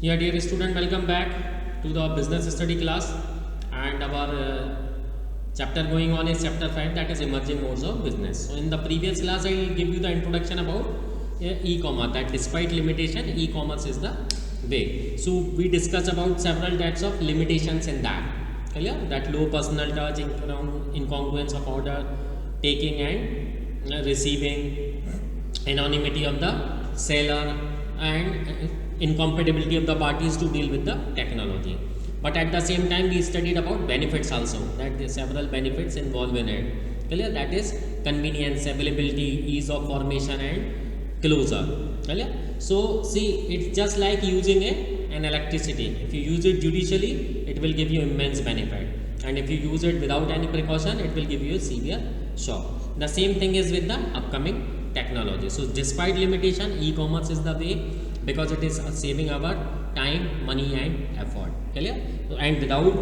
Yeah, dear student, welcome back to the business study class. And our chapter going on is chapter 5, that is emerging modes of business. So in the previous class, I give you the introduction about e-commerce, that despite limitation, e-commerce is the way. So we discuss about several types of limitations in that. Clear? That low personal touch, incongruence of order taking and receiving, anonymity of the seller, and incompatibility of the parties to deal with the technology. But at the same time, we studied about benefits also, that there are several benefits involved in it. Clear? That is convenience, availability, ease of formation and closure. Clear? So see, it's just like using an electricity. If you use it judicially, it will give you immense benefit, and if you use it without any precaution, it will give you a severe shock. The same thing is with the upcoming technology. So despite limitation, e-commerce is the way, because it is saving our time, money and effort. Clear? And without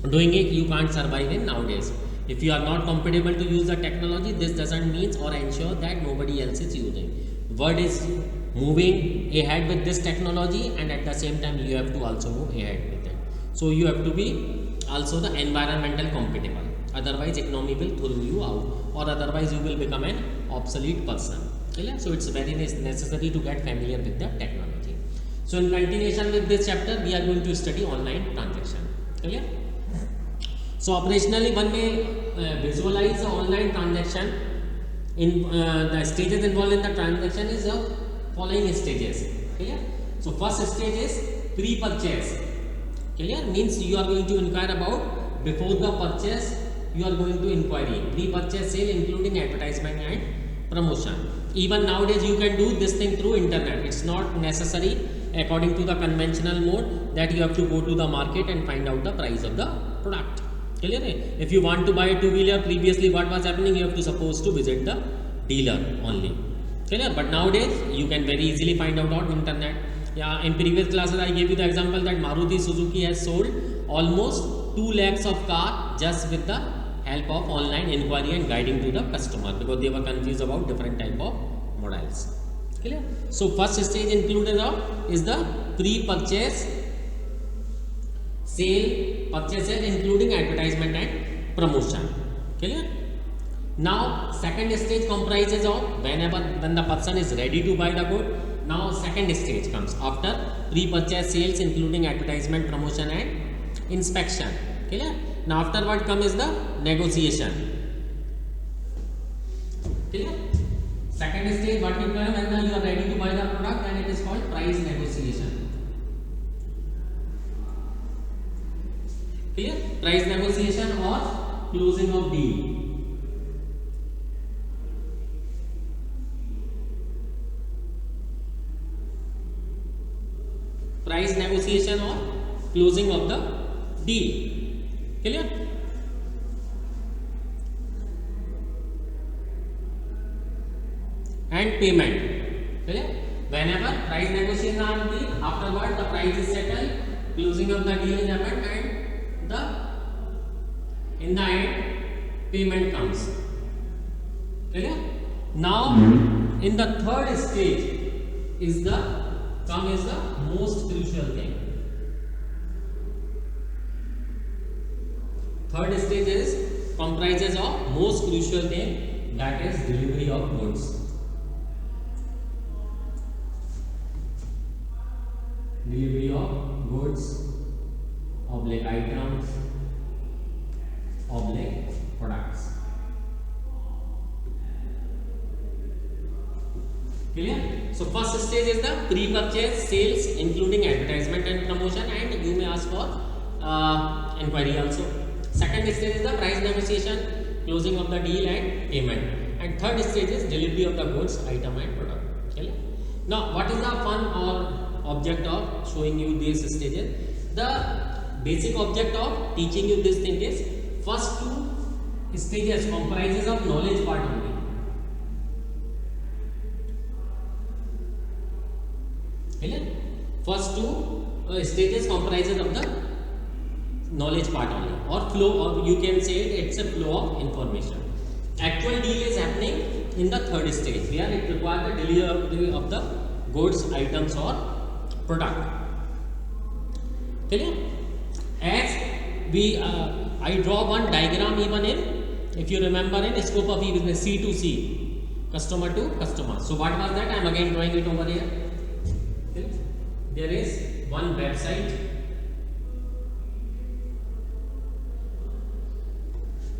doing it, you can't survive in nowadays. If you are not comfortable to use the technology, this doesn't mean or ensure that nobody else is using. World is moving ahead with this technology, and at the same time you have to also move ahead with it. So you have to be also the environmental compatible, otherwise economy will throw you out, or otherwise you will become an obsolete person. Clear? So it's very necessary to get familiar with the technology. So in continuation with this chapter, we are going to study online transaction. Clear? So operationally, one may visualize the online transaction in the stages involved in the transaction is the following stages. Clear? So first stage is pre-purchase. Clear? Means you are going to inquire about before the purchase. You are going to inquiry pre-purchase sale, including advertisement and promotion. Even nowadays you can do this thing through internet. It's not necessary according to the conventional mode that you have to go to the market and find out the price of the product. Clear? If you want to buy a two-wheeler, previously what was happening, you have to suppose to visit the dealer only. Clear? But nowadays you can very easily find out on internet. Yeah, in previous classes I gave you the example that Maruti Suzuki has sold almost 2 lakhs of car just with the help of online inquiry and guiding to the customer, because they were confused about different type of models. Clear? So first stage included is the pre-purchase sale, purchase sale, including advertisement and promotion. Clear? Now second stage comprises of when the person is ready to buy the good. Now second stage comes after pre-purchase sales, including advertisement, promotion and inspection. Clear? Now afterward comes the negotiation. Clear? Second stage, what will come when you are ready to buy the product, and it is called price negotiation. Clear? Price negotiation or closing of deal. Price negotiation or closing of the deal. Clear? And payment. Clear? Whenever price negotiation are deal, afterward the price is settled, closing of the deal is happened, and in the end payment comes. Clear? Now in the third stage is the most crucial thing. Third stage is comprises of most crucial thing, that is delivery of goods. Delivery of goods, oblique items, oblique products. Clear? So first stage is the pre-purchase sales, including advertisement and promotion, and you may ask for inquiry also. Second stage is the price negotiation, closing of the deal and payment. And third stage is delivery of the goods, item and product. Clear? Now what is the fun or object of showing you these stages? The basic object of teaching you this thing is first two stages comprises of knowledge part only. Clear? First two stages comprises of the knowledge part only, or flow, or you can say it's a flow of information. Actual deal is happening in the third stage, where it requires the delivery of the goods, items or product. clear? As we I draw one diagram even in, if you remember, in scope of e-business, C to C, customer to customer. So what was that? I am again drawing it over here. Okay. There is one website,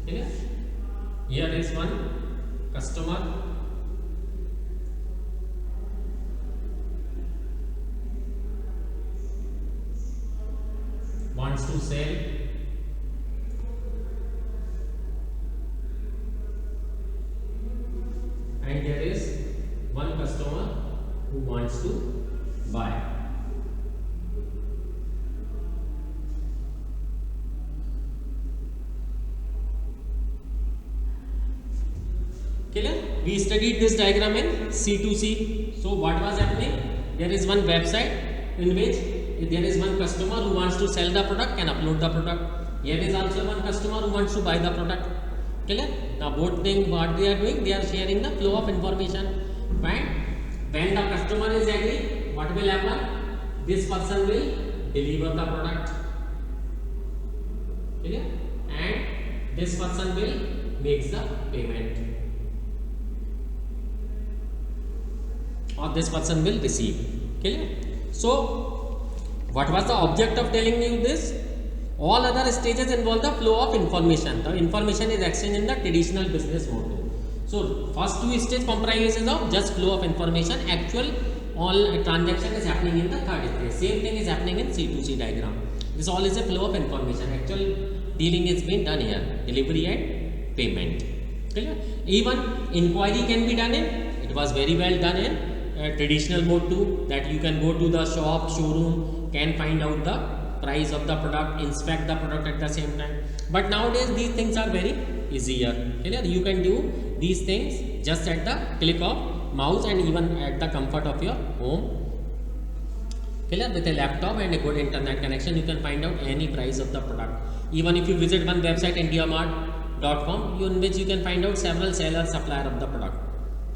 clear? Here is one customer, wants to sell and there is one customer who wants to buy. Clear? We studied this diagram in C2C. So what was happening? There is one website in which there is one customer who wants to sell the product and upload the product. Here is also one customer who wants to buy the product. Clear? Now both things what they are doing, they are sharing the flow of information. Right? When the customer is agree, what will happen? This person will deliver the product. Clear? And this person will make the payment. Or this person will receive. Clear? So what was the object of telling you this? All other stages involve the flow of information. The information is exchanged in the traditional business model. So first two stages comprises of just flow of information. Actual all transaction is happening in the third stage. Same thing is happening in C2C diagram. This all is a flow of information. Actual dealing is being done here. Delivery and payment. Clear? Even inquiry can be done in. It was very well done in traditional mode too, that you can go to the shop, showroom, can find out the price of the product, inspect the product at the same time. But nowadays these things are very easier. Clear? You can do these things just at the click of mouse and even at the comfort of your home. Clear? With a laptop and a good internet connection, you can find out any price of the product. Even if you visit one website, indiamart.com, in which you can find out several sellers, supplier of the product.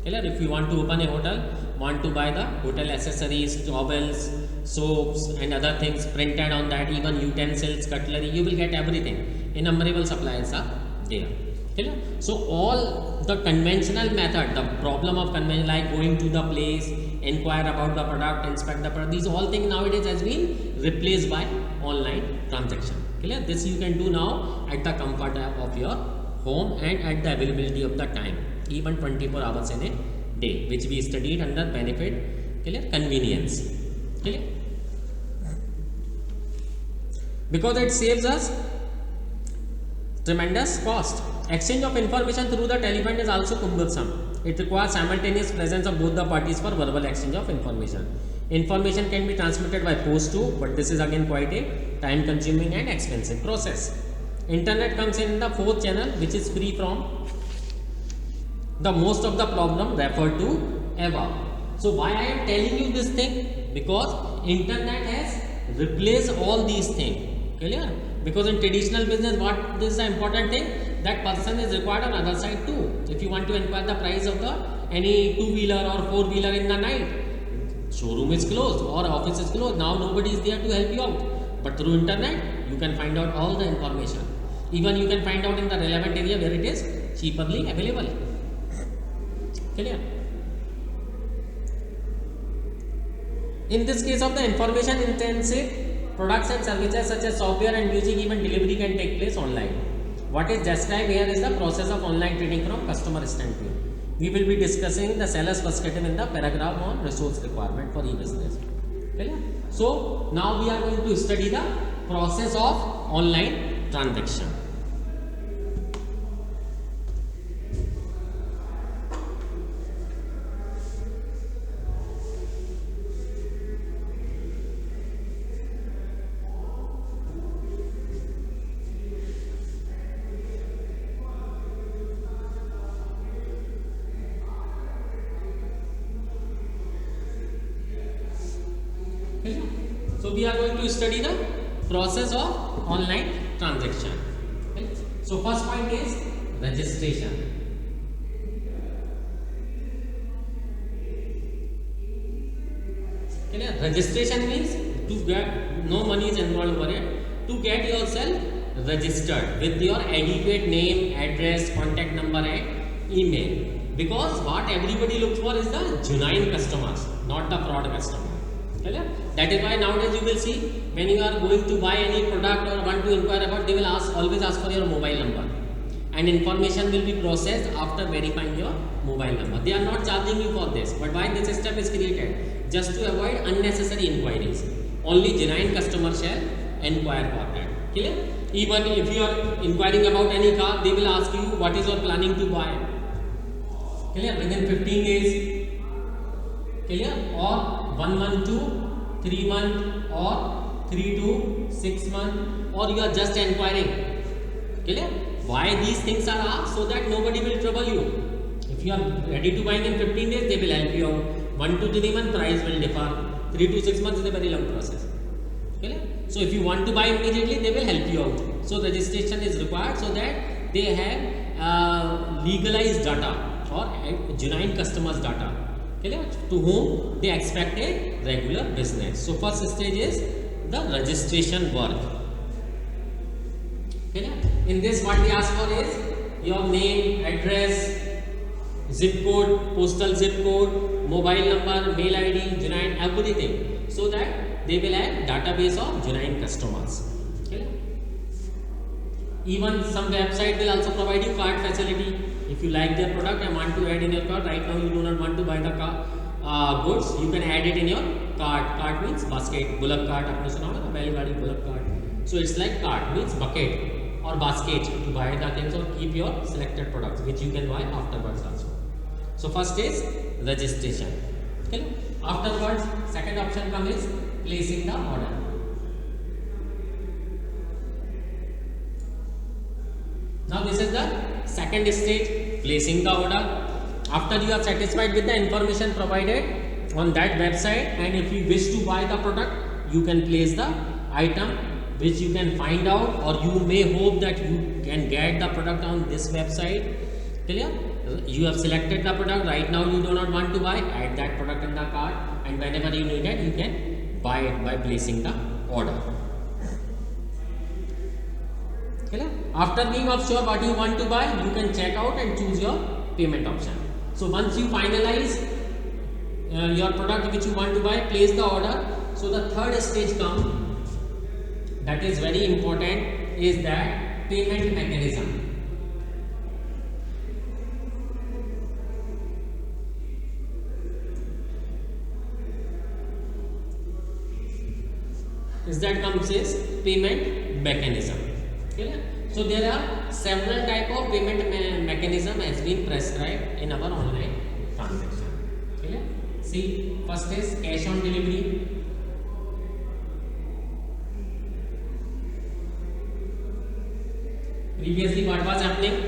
Clear? If you want to open a hotel, want to buy the hotel accessories, towels, soaps and other things printed on that, even utensils, cutlery, you will get everything. Innumerable suppliers are there. Clear? So all the conventional method, the problem of conventional, like going to the place, inquire about the product, inspect the product, these all things nowadays has been replaced by online transaction. Clear? This you can do now at the comfort of your home and at the availability of the time, even 24 hours in a day, which we studied under benefit, clear, convenience. Clear? Because it saves us tremendous cost. Exchange of information through the telephone is also cumbersome. It requires simultaneous presence of both the parties for verbal exchange of information. Information can be transmitted by post too, but this is again quite a time consuming and expensive process. Internet comes in the fourth channel, which is free from the most of the problem referred to above. So why I am telling you this thing? Because internet has replaced all these things. Clear? Because in traditional business, what this is the important thing, that person is required on other side too. If you want to inquire the price of the any two-wheeler or four-wheeler in the night, showroom is closed or office is closed, now nobody is there to help you out. But through internet, you can find out all the information. Even you can find out in the relevant area where it is cheaply available. Clear? In this case of the information intensive products and services such as software and music, even delivery can take place online. What is described here is the process of online trading from customer standpoint. We will be discussing the seller's perspective in the paragraph on resource requirement for e-business. Clear? So now we are going to study the process of online transaction. So we are going to study the process of online transaction. Okay. So first point is registration. Okay. Registration means to get, no money is involved over it, to get yourself registered with your adequate name, address, contact number and email. Because what everybody looks for is the genuine customers, not the fraud customer. That is why nowadays you will see when you are going to buy any product or want to inquire about, they will always ask for your mobile number, and information will be processed after verifying your mobile number. They are not charging you for this, but why this system is created? Just to avoid unnecessary inquiries. Only genuine customers shall inquire for that. Clear? Even if you are inquiring about any car, they will ask you what is your planning to buy. Clear? Within 15 days. Clear? Or 1 month to 3 month, or 3 to 6 month, or you are just inquiring. Clear? Why these things are asked? So that nobody will trouble you. If you are ready to buy in 15 days, they will help you out. 1 to 3 month price will differ. 3 to 6 months is a very long process. Clear? So if you want to buy immediately, they will help you out. So registration is required so that they have legalized data or genuine customers data. Clear? To whom they expect a regular business. So first stage is the registration work. Clear? In this, what we ask for is your name, address, zip code, postal zip code, mobile number, mail ID, genuine, everything, so that they will have database of genuine customers. Okay? Even some website will also provide you card facility. If you like their product and want to add in your cart, right now you do not want to buy the goods, you can add it in your cart. Cart means basket, bullock cart, आपने सुना होगा बैलगाड़ी bullock cart. So it's like cart means bucket or basket to buy the things or keep your selected products, which you can buy afterwards also. So first is registration. Okay? Afterwards, second option comes is placing the order. Now this is the second stage, placing the order. After you are satisfied with the information provided on that website, and if you wish to buy the product, you can place the item which you can find out, or you may hope that you can get the product on this website. Clear? You have selected the product, right now you do not want to buy, add that product in the cart, and whenever you need it, you can buy it by placing the order. Clear? After being sure what you want to buy, you can check out and choose your payment option. So once you finalize your product which you want to buy, place the order. So the third stage comes, that is very important, is that payment mechanism. Is that comes is payment mechanism. Okay? So there are several type of payment mechanism has been prescribed in our online transaction. Okay? See, first is cash on delivery. Previously, what was happening?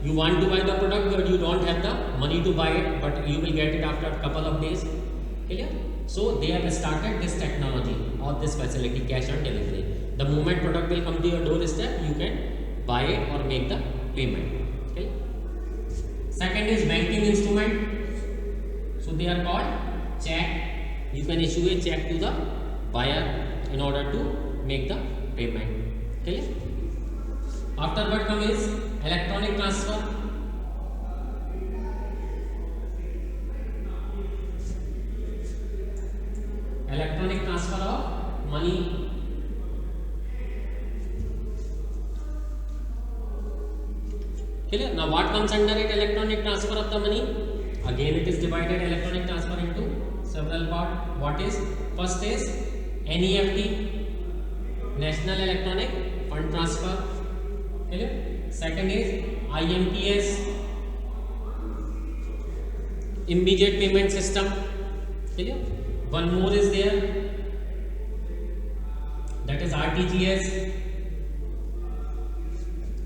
You want to buy the product, but you don't have the money to buy it, but you will get it after a couple of days. Clear? So they have started this technology or this facility, cash on delivery. The moment product will come to your doorstep, you can buy it or make the payment. Okay? Second is banking instrument. So they are called check. You can issue a check to the buyer in order to make the payment. Okay? After what comes is electronic transfer. Electronic transfer of money. Clear? Now what comes under it? Electronic transfer of the money. Again it is divided electronic transfer into several parts. What is? First is NEFT, National Electronic Fund Transfer. Clear? Second is IMPS, Immediate Payment System. Clear? One more is there, that is RTGS.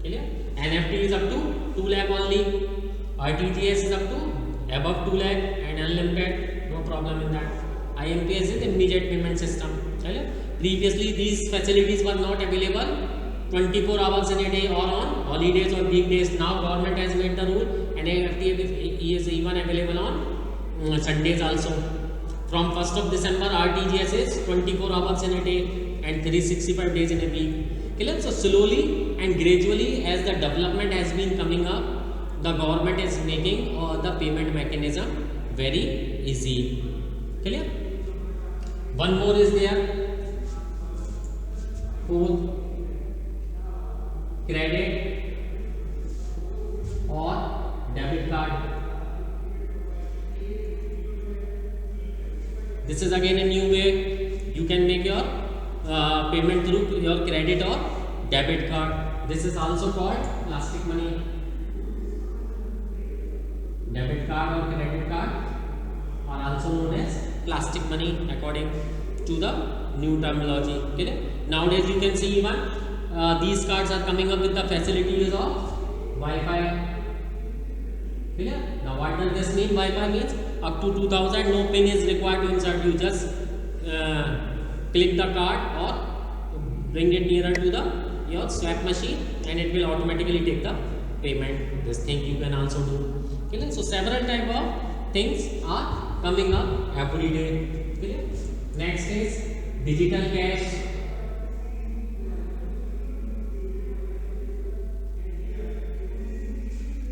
Clear? NEFT is up to 2 lakh only, RTGS is up to above 2 lakh and unlimited, no problem in that. IMPS is Immediate Payment System. Clear? Previously these facilities were not available 24 hours in a day or on holidays or weekdays. Now government has made the rule, and NEFT is even available on Sundays also. From 1st of December, RTGS is 24 hours in a day and 365 days in a week. Clear? So slowly and gradually, as the development has been coming up, the government is making the payment mechanism very easy. Clear? One more is there. Fourth, credit or debit card. This is again a new way. You can make your payment through your credit or debit card. This is also called plastic money. Debit card or credit card are also known as plastic money according to the new terminology. Okay? Nowadays you can see even these cards are coming up with the facilities of Wi-Fi. Clear? Now what does this mean? Wi-Fi means up to 2000 no pin is required to insert. You just click the card or bring it nearer to your swap machine and it will automatically take the payment. This thing you can also do. Okay? So several type of things are coming up every day. Okay? Next is digital cash.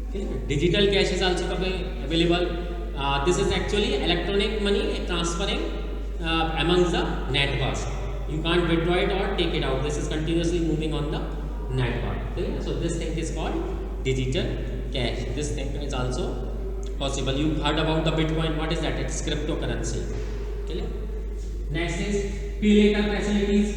Okay? Digital cash is also available. This is actually electronic money transferring amongst the networks. You can't withdraw it or take it out. This is continuously moving on the network. Okay? So this thing is called digital cash. This thing is also possible. You heard about the Bitcoin. What is that? It's cryptocurrency. Okay? Next is pay later facilities.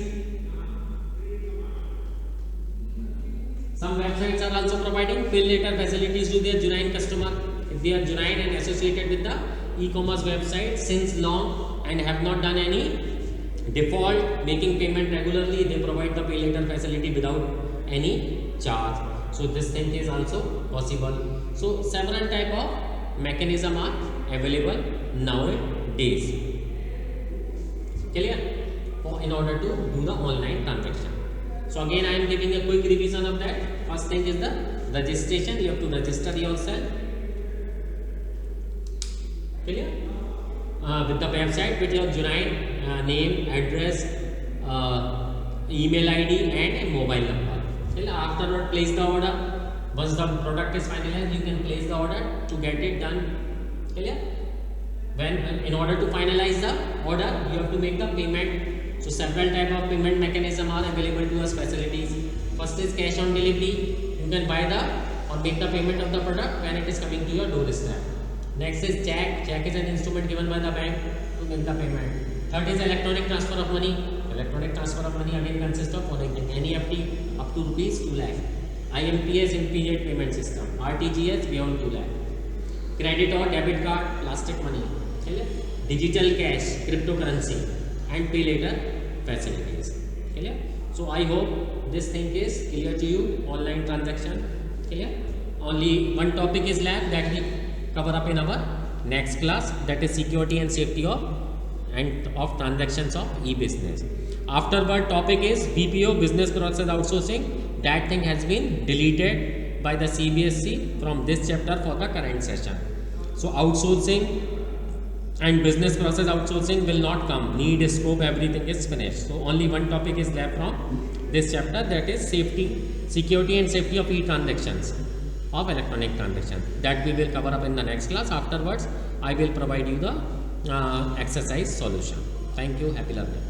Some websites are also providing pay later facilities to their genuine customer. If they are genuine and associated with the e-commerce website since long and have not done any default making payment regularly, they provide the pay later facility without any charge. So this thing is also possible. So several type of mechanism are available nowadays. Clear? In order to do the online transaction. So again I am giving a quick revision of that. First thing is the registration. You have to register yourself. Clear? With the website with your genuine name, address, email ID and a mobile number. Clear? Afterward place the order. Once the product is finalized, you can place the order to get it done. Clear? When in order to finalize the order, you have to make the payment. So several type of payment mechanism are available to us facilities. First is cash on delivery. You can buy the or make the payment of the product when it is coming to your doorstep. Next is check. Check is an instrument given by the bank to make the payment. Third is electronic transfer of money. Electronic transfer of money again consists of following things: NEFT up to rupees 2 lakh, IMPS immediate payment system, RTGS beyond 2 lakh, credit or debit card, plastic money, digital cash, cryptocurrency, and pay later facilities. Clear? So I hope this thing is clear to you. Online transaction. Clear? Only one topic is left that we cover up in our next class, that is security and safety of transactions of e-business. Afterward topic is BPO, business process outsourcing. That thing has been deleted by the CBSE from this chapter for the current session. So outsourcing and business process outsourcing will not come. Need, scope, everything is finished. So only one topic is left from this chapter, that is security and safety of e-transactions, of electronic transaction. That we will cover up in the next class. Afterwards, I will provide you the exercise solution. Thank you. Happy learning.